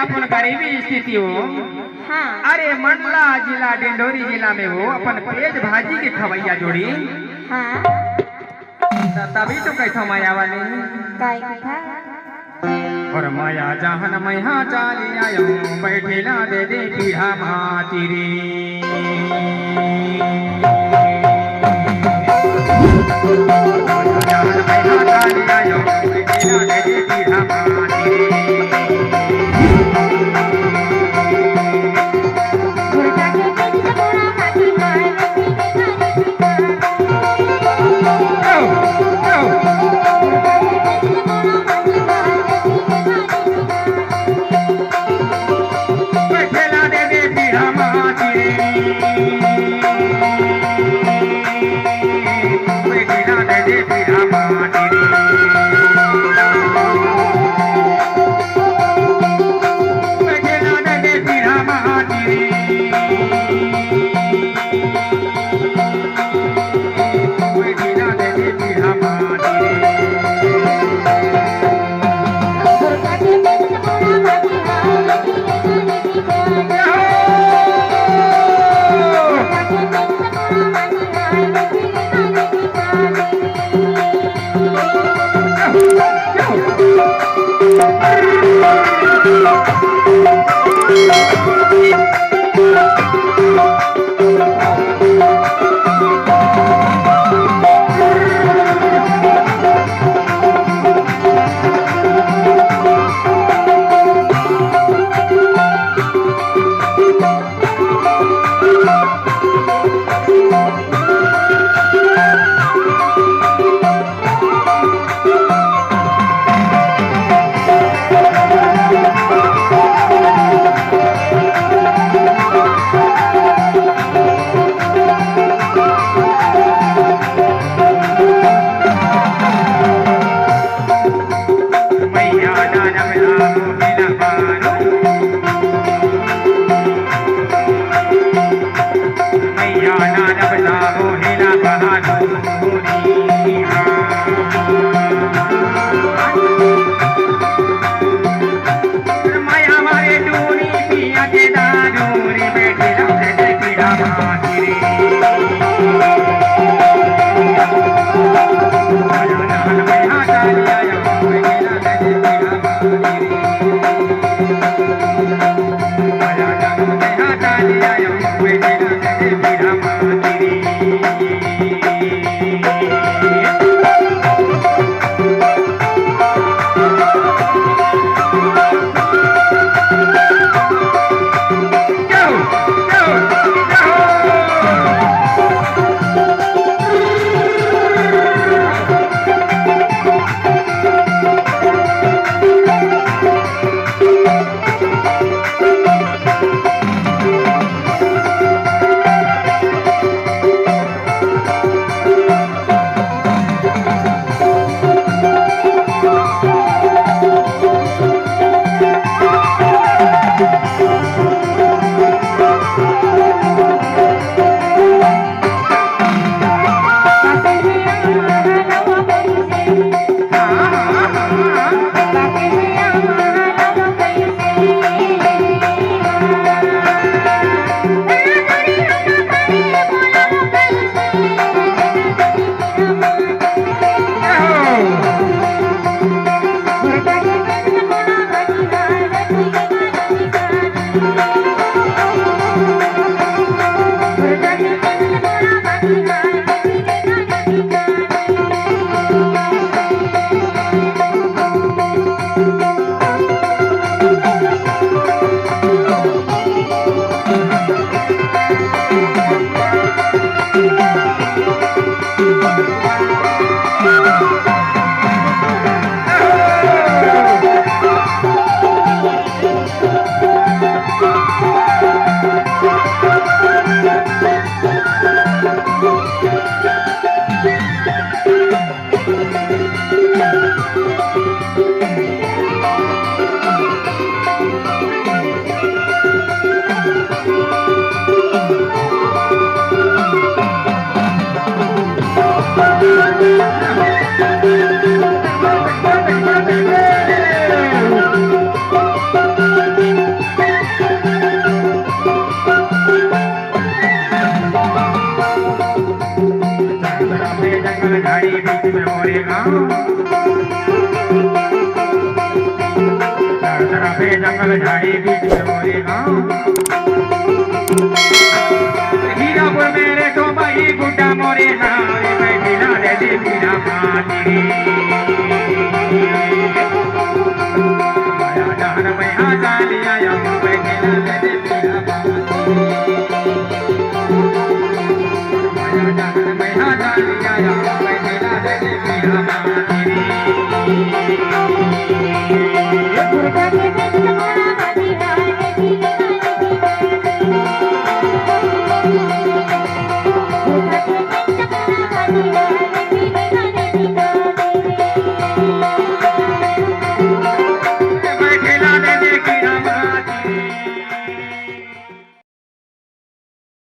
अपन गरीबी स्थिति हो। हाँ। अरे मंडला जिला डिंडोरी जिला में हो अपन पेज भाजी के खवैया जोड़ी। हाँ। तभी तो कैसा माया वाली काय कथा और माया जहन मैहा चाली आयो बैठेला दे दे पीढ़ा मातिरी जहन मैहा चाली आयो बैठेला दे दे पीढ़ा मातिरी मोरे गाँव चारों तरफ है जंगल झाड़ी बीच में मोरे गाँव हीरापुर मेरे तो भाई गुड्डा मोरे गाँव रे बैठिला दे दे पीड़ा पाती माया जहन में आ जाली आया बैठिला दे दे पीड़ा पाती माया जहन में आ जाली आया